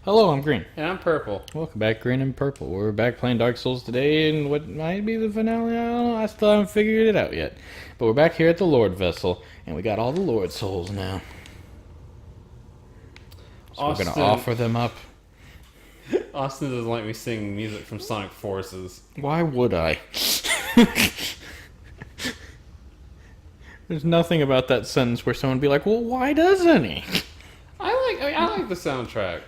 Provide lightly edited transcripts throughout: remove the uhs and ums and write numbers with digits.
Hello, I'm Green. And I'm purple. Welcome back, Green and Purple. We're back playing Dark Souls today, and what might be the finale, I don't know. I still haven't figured it out yet. But we're back here at the Lord Vessel, and we got all the Lord Souls now. So we're going to offer them up. Austin doesn't like me singing music from Sonic Forces. Why would I? There's nothing about that sentence where someone would be like, well, why doesn't he? I like the soundtrack.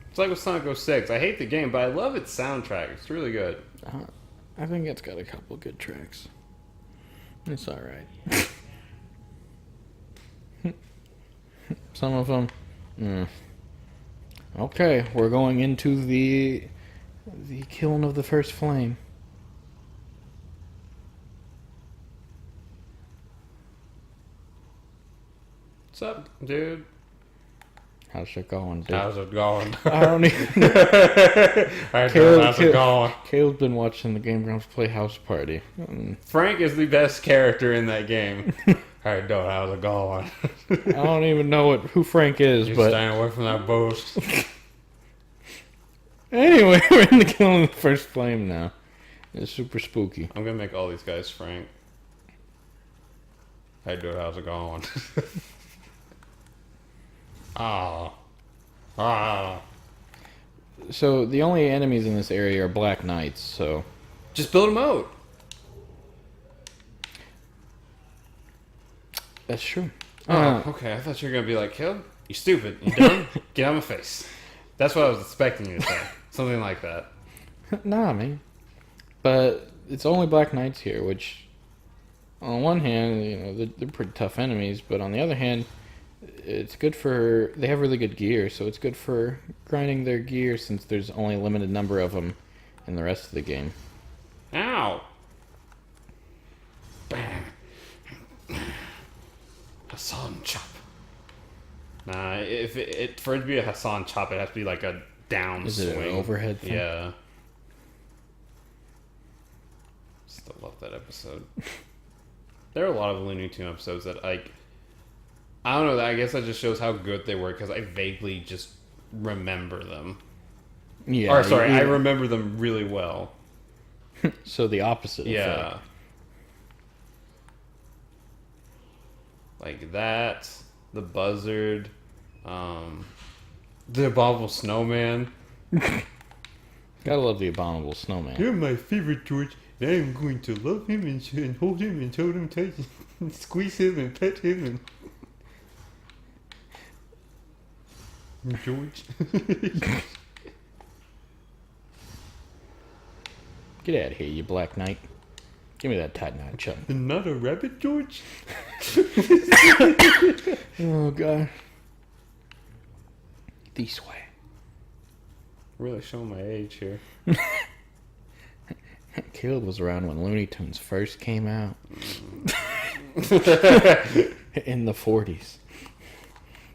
It's like with Sonic 06. I hate the game, but I love its soundtrack. It's really good. I think it's got a couple good tracks. It's alright. Some of them. Okay, we're going into the kiln of the first flame. What's up, dude? How's it going, dude? How's it going? I don't even. How's it going? Caleb's been watching the Game Grumps play House Party. Frank is the best character in that game. Hey, dude, how's it going? I don't even know who Frank is, You but staying away from that boost. anyway, we're in the kiln of the first flame now. It's super spooky. I'm gonna make all these guys Frank. Hey, dude, how's it going? Ah. So the only enemies in this area are Black Knights, so Just build a moat. that's true. Oh, okay. I thought you were gonna be like, Caleb, you stupid. You dumb. Get out of my face. That's what I was expecting you to say. Something like that. Nah, man. But it's only Black Knights here, which, on one hand, they're pretty tough enemies, but on the other hand, it's good for... They have really good gear, so it's good for grinding their gear since there's only a limited number of them in the rest of the game. Ow. Bang. Hassan chop. Nah, if for it to be a Hassan chop, it has to be like a down Is swing. it an overhead thing? Yeah. Still love that episode. There are a lot of Looney Tune episodes that I don't know. I guess that just shows how good they were because I vaguely just remember them. Yeah. Or sorry, I remember them really well. So the opposite Yeah. effect. Like that, the buzzard, the abominable snowman. Gotta love the Abominable Snowman. You're my favorite, George. And I'm going to love him and hold him and hold him tight and squeeze him and pet him and George. Get out of here, you Black Knight. Give me that tight knot, Chuck. And not a rabbit, George? Oh, God. This way. Really showing my age here. Caleb was around when Looney Tunes first came out. In the 40s.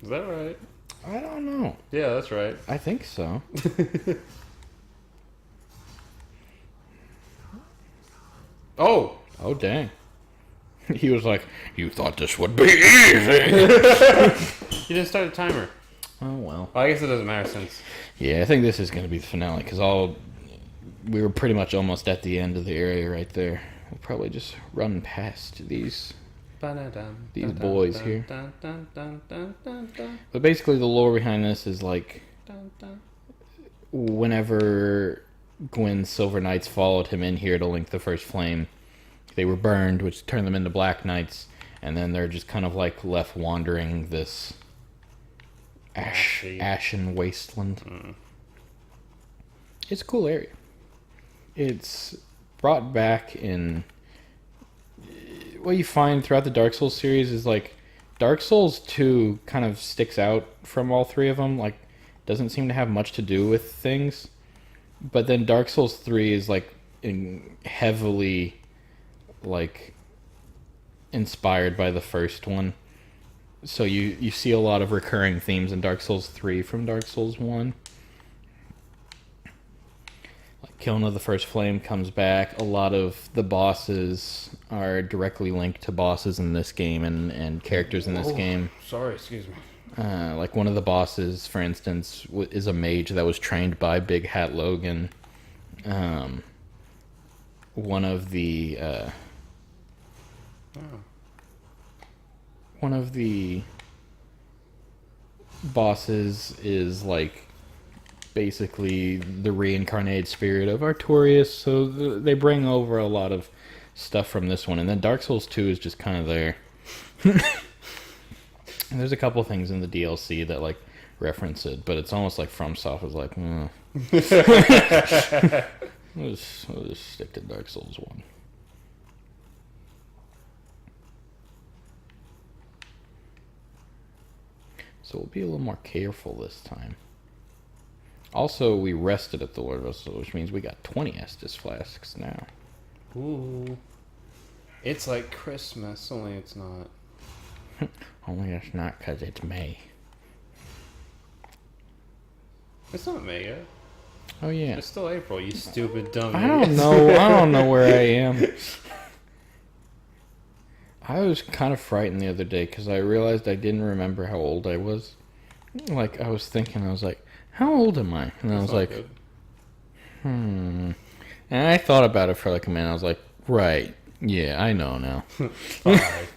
Is that right? I don't know. Yeah, that's right. I think so. Oh! Oh, dang. He was like, you thought this would be easy. You didn't start a timer. Oh, well. Well, I guess it doesn't matter since... Yeah, I think this is going to be the finale, because we were pretty much almost at the end of the area right there. We'll probably just run past these boys here. But basically the lore behind this is like, whenever Gwyn's Silver Knights followed him in here to link the first flame, they were burned, which turned them into Black Knights, and then they're just kind of like left wandering this ashen wasteland. It's a cool area. It's brought back in... What you find throughout the Dark Souls series is like Dark Souls 2 kind of sticks out from all three of them. Like, doesn't seem to have much to do with things. But then Dark Souls 3 is like heavily like inspired by the first one. So you see a lot of recurring themes in Dark Souls 3 from Dark Souls 1. Like Kiln of the First Flame comes back. A lot of the bosses are directly linked to bosses in this game and characters in this game. Sorry, excuse me. Like one of the bosses, for instance, is a mage that was trained by Big Hat Logan. One of the bosses is like basically the reincarnated spirit of Artorias, so they bring over a lot of stuff from this one, and then Dark Souls 2 is just kind of there. And there's a couple things in the DLC that like reference it, but it's almost like FromSoft was like, I'll just stick to Dark Souls 1. So we'll be a little more careful this time. Also, we rested at the Lord Vessel, which means we got 20 Estus flasks now. Ooh. It's like Christmas, only it's not. Only it's not because it's May. It's not May yet. Oh yeah. It's still April, you stupid dumb I don't idiot. know. I don't know where I am. I was kind of frightened the other day because I realized I didn't remember how old I was. Like, I was thinking, I was like, how old am I? And I was like, Good. And I thought about it for like a minute. I was like, right. Yeah, I know now. 5.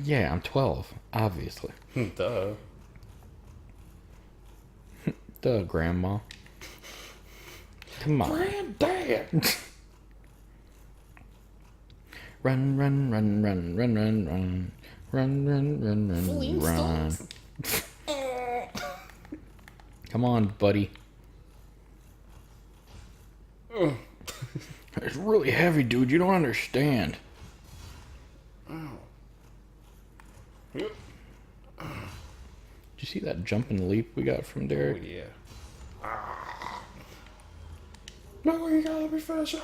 Yeah, I'm 12, obviously. Duh. Duh, Grandma. Come on. Granddad! Run, run, run, run, run, run, run. Run, run, run, run, run. Come on, buddy. It's really heavy, dude. You don't understand. Oh. Yep. Did you see that jump and leap we got from Oh, Derek? yeah. No, you gotta be faster.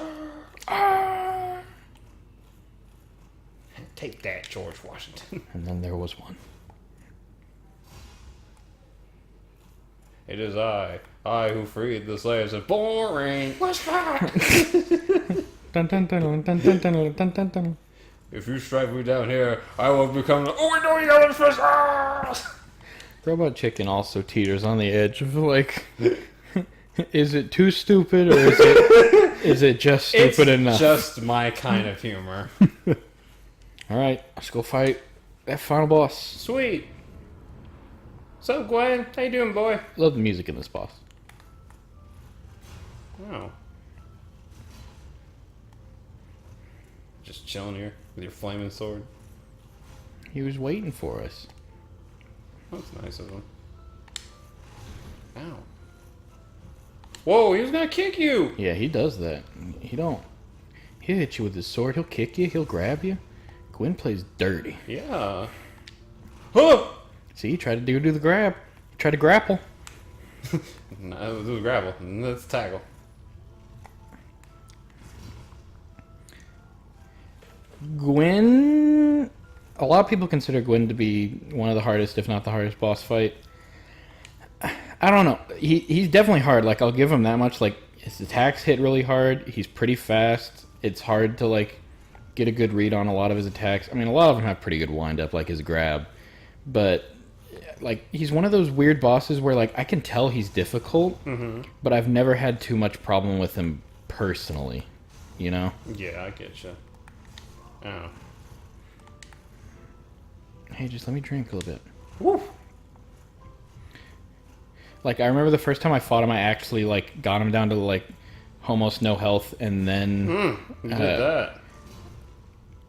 Take that, George Washington. And then there was one. It is I who freed the slaves of boring. What's that? Dun, dun, dun, dun, dun, dun, dun, dun, dun. If you strike me down here, I will become. Oh, we know you gotta be faster. Robot Chicken also teeters on the edge of like, is it too stupid or is it just stupid enough? Just my kind of humor. All right, let's go fight that final boss. Sweet. So, Gwen, how you doing, boy? Love the music in this boss. Oh. Just chilling here with your flaming sword. He was waiting for us. That's nice of him. Ow. Whoa, he was gonna kick you! Yeah, he does that. He'll hit you with his sword. He'll kick you. He'll grab you. Gwen plays dirty. Yeah. Huh! See, he tried to do the grab. He tried to grapple. No, it was grapple. Let's tackle. Gwen... A lot of people consider Gwen to be one of the hardest, if not the hardest boss fight. I don't know. He's definitely hard. Like, I'll give him that much. Like, his attacks hit really hard. He's pretty fast. It's hard to, like, get a good read on a lot of his attacks. I mean, a lot of them have pretty good wind-up, like his grab. But, like, he's one of those weird bosses where, like, I can tell he's difficult, but I've never had too much problem with him personally. You know? Yeah, I get you. Oh. Hey, just let me drink a little bit. Woo! Like, I remember the first time I fought him, I actually, like, got him down to, like, almost no health, and then... You did that.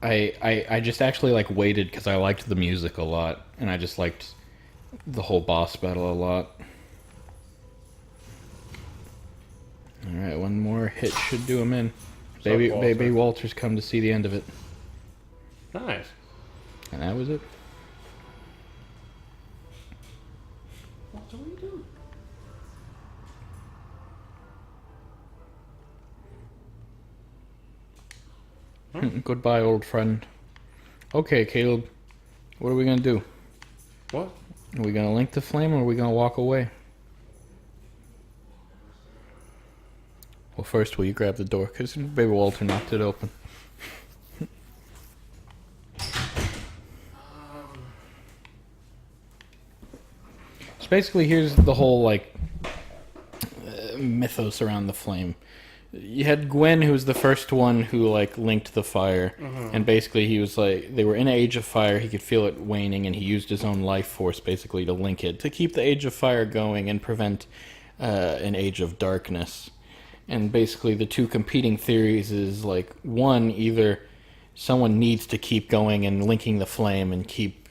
I just actually, like, waited because I liked the music a lot, and I just liked the whole boss battle a lot. Alright, one more hit should do him in. Baby Walter's come to see the end of it. Nice. And that was it. What are we doing? Goodbye, old friend. Okay, Caleb. What are we gonna do? What? Are we gonna link the flame or are we gonna walk away? Well, first, will you grab the door? Because Baby Walter knocked it open. basically here's the whole like mythos around the flame. You had Gwen, who was the first one who like linked the fire, and basically he was like they were in an age of fire. He could feel it waning, and he used his own life force basically to link it to keep the age of fire going and prevent an age of darkness. And basically, the two competing theories is like one, either someone needs to keep going and linking the flame and keep,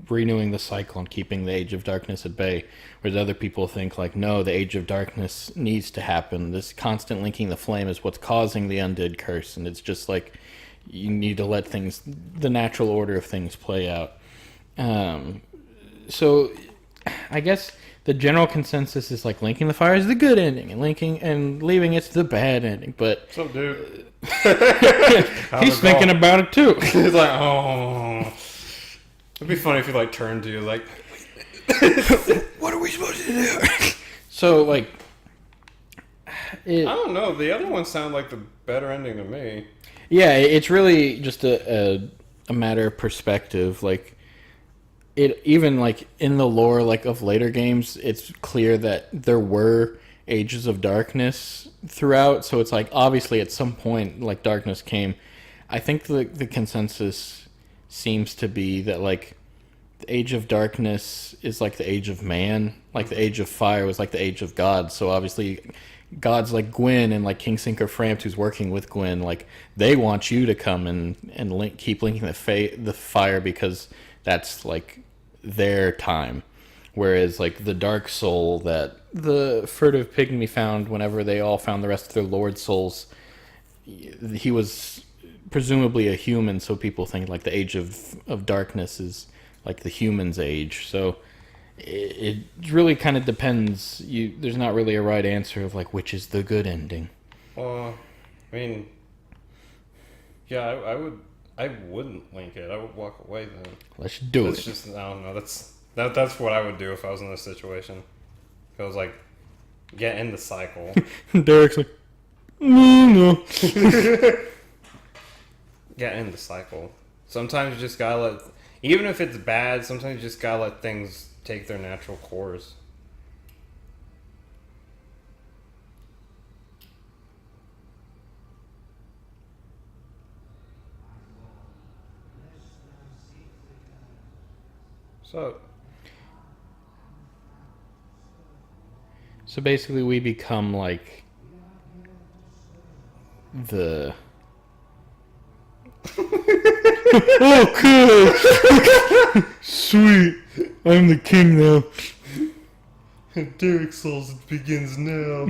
renewing the cycle and keeping the Age of Darkness at bay. Whereas other people think like, no, the Age of Darkness needs to happen. This constant linking the flame is what's causing the undead curse, and it's just like you need to let the natural order of things play out. So, I guess the general consensus is like linking the fire is the good ending, and linking and leaving it's the bad ending. But What's up, dude? he's thinking about it too. He's like, oh. It'd be funny if he like turned to you like, what are we supposed to do? So like, I don't know. The other one sounded like the better ending to me. Yeah, it's really just a matter of perspective. Like, it even like in the lore like of later games, it's clear that there were ages of darkness throughout. So it's like obviously at some point like darkness came. I think the consensus seems to be that like the age of darkness is like the age of man, like the age of fire was like the age of God. So obviously gods like Gwyn and like King Sinker Frampt, who's working with Gwyn, like they want you to come and keep linking the fire because that's like their time. Whereas like the dark soul that the furtive pygmy found whenever they all found the rest of their lord souls, he was presumably a human, so people think like the age of darkness is like the human's age. So it really kind of depends. There's not really a right answer of like which is the good ending. Well, I mean, yeah, I wouldn't link it. I would walk away then. Let's do That's it. just, I don't know. That's what I would do if I was in this situation. If I was like, get in the cycle. Derek's like, no. Get in the cycle. Sometimes you just gotta let, even if it's bad, sometimes you just gotta let things take their natural course. So basically, we become like the. Oh, cool! Sweet! I'm the king now. Derek Souls, it begins now.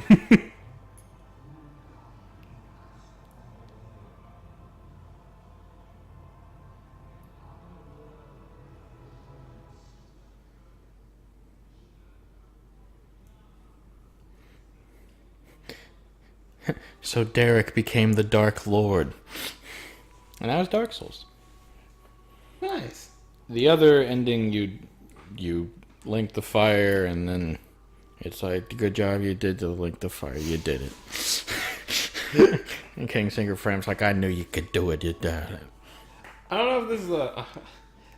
So Derek became the Dark Lord. And that was Dark Souls. Nice. The other ending, you link the fire, and then it's like, good job you did to link the fire. You did it. And King Sinker Fram's like, I knew you could do it. You did it. I don't know if this is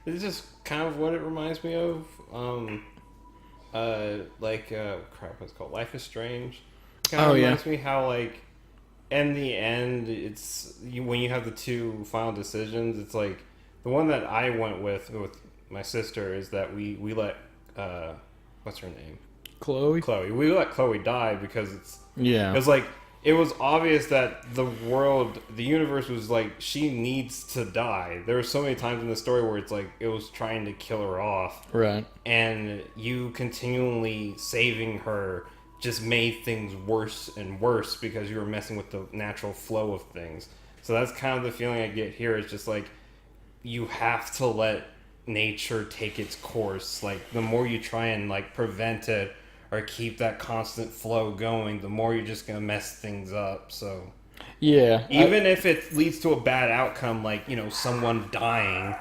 this is just kind of what it reminds me of. Crap, what's it called? Life is Strange. Kind of reminds me how like, in the end, it's when you have the two final decisions. It's like the one that I went with my sister is that we let what's her name? Chloe. We let Chloe die because Yeah. it was like it was obvious that the universe was like she needs to die. There were so many times in the story where it's like it was trying to kill her off, Right. and you continually saving her just made things worse and worse because you were messing with the natural flow of things. So that's kind of the feeling I get here. It's just like you have to let nature take its course. Like the more you try and like prevent it or keep that constant flow going, the more you're just gonna mess things up. So Yeah. even if it leads to a bad outcome, like someone dying,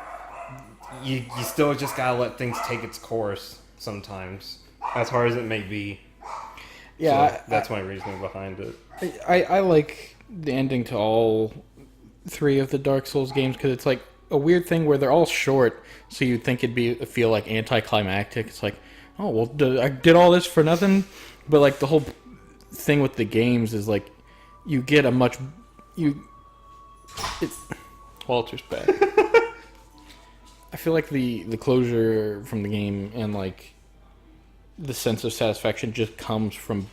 you still just gotta let things take its course sometimes, as hard as it may be. Yeah. So that's my reasoning behind it. I like the ending to all three of the Dark Souls games because it's like a weird thing where they're all short, so you'd think it'd feel like anticlimactic. It's like, oh well, I did all this for nothing. But like the whole thing with the games is like you get a much Walter's back. I feel like the closure from the game and like the sense of satisfaction just comes from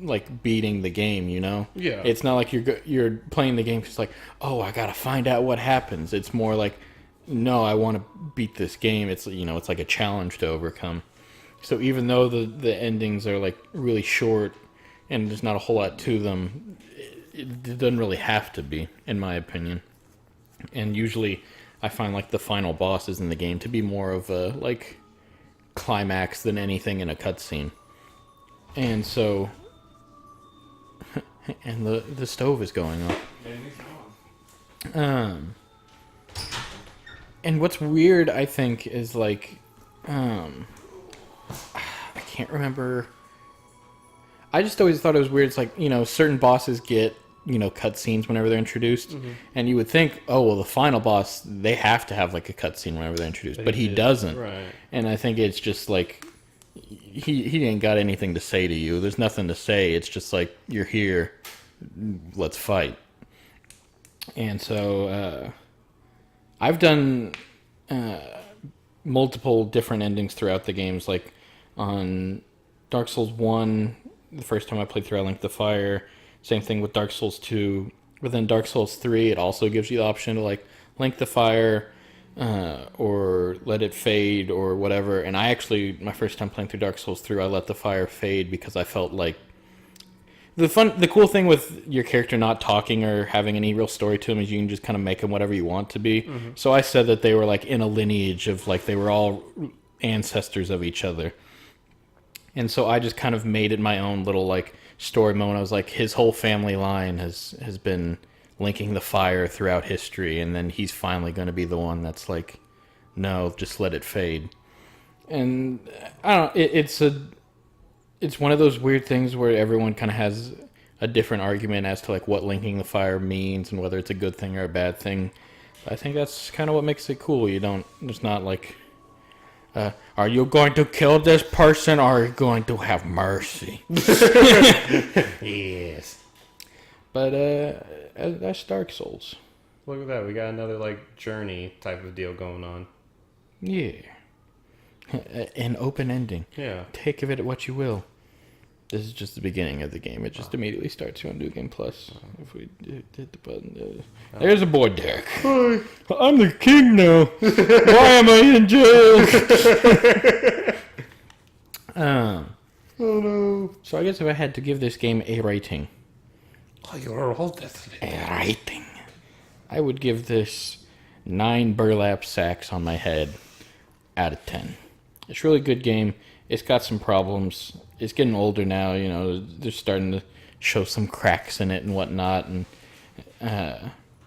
like beating the game, you know? Yeah. It's not like you're playing the game because like, oh, I gotta find out what happens. It's more like, no, I want to beat this game. It's, you know, it's like a challenge to overcome. So even though the endings are like really short and there's not a whole lot to them, it doesn't really have to be, in my opinion. And usually I find like the final bosses in the game to be more of a like climax than anything in a cutscene. And so and the stove is going off. And what's weird, I think, is like I can't remember. I just always thought it was weird. It's like, you know, certain bosses get, you know, cutscenes whenever they're introduced, and you would think, oh well, the final boss, they have to have like a cutscene whenever they're introduced, but he doesn't. Right. And I think it's just like he ain't got anything to say to you. There's nothing to say. It's just like, you're here, let's fight. And so I've done multiple different endings throughout the games. Like on Dark Souls 1, the first time I played through, I Linked the Fire. Same thing with Dark Souls 2. But then Dark Souls 3, it also gives you the option to like Link the Fire or let it fade or whatever. And I actually, my first time playing through Dark Souls 3, I let the fire fade because I felt like the cool thing with your character not talking or having any real story to him is you can just kind of make him whatever you want to be. So I said that they were like in a lineage of like they were all ancestors of each other. And so I just kind of made it my own little like story moment. I was like, his whole family line has been linking the fire throughout history, and then he's finally going to be the one that's like, no, just let it fade. And I don't know, it's one of those weird things where everyone kind of has a different argument as to like what linking the fire means and whether it's a good thing or a bad thing. But I think that's kind of what makes it cool. There's not like, are you going to kill this person or are you going to have mercy? Yes. But that's Dark Souls. Look at that. We got another like journey type of deal going on. Yeah. An open ending. Yeah. Take of it what you will. This is just the beginning of the game. It just immediately starts you on New Game Plus. If we hit the button. There's a boy, Derek. Hi, I'm the king now. Why am I in jail? Oh no. So I guess if I had to give this game a rating. Oh, you're all deathly. A rating. I would give this 9 burlap sacks on my head out of 10. It's a really good game. It's got some problems. It's getting older now, you know, they're starting to show some cracks in it and whatnot, and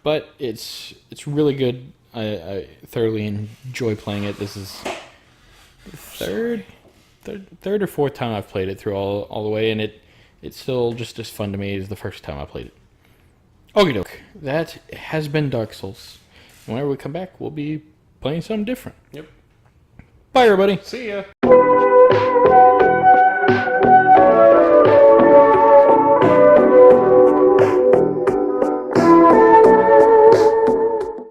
but it's really good. I thoroughly enjoy playing it. This is the third or fourth time I've played it through all the way, and it's still just as fun to me as the first time I played it. Okie doke. That has been Dark Souls. Whenever we come back, we'll be playing something different. Yep. Bye, everybody. See ya.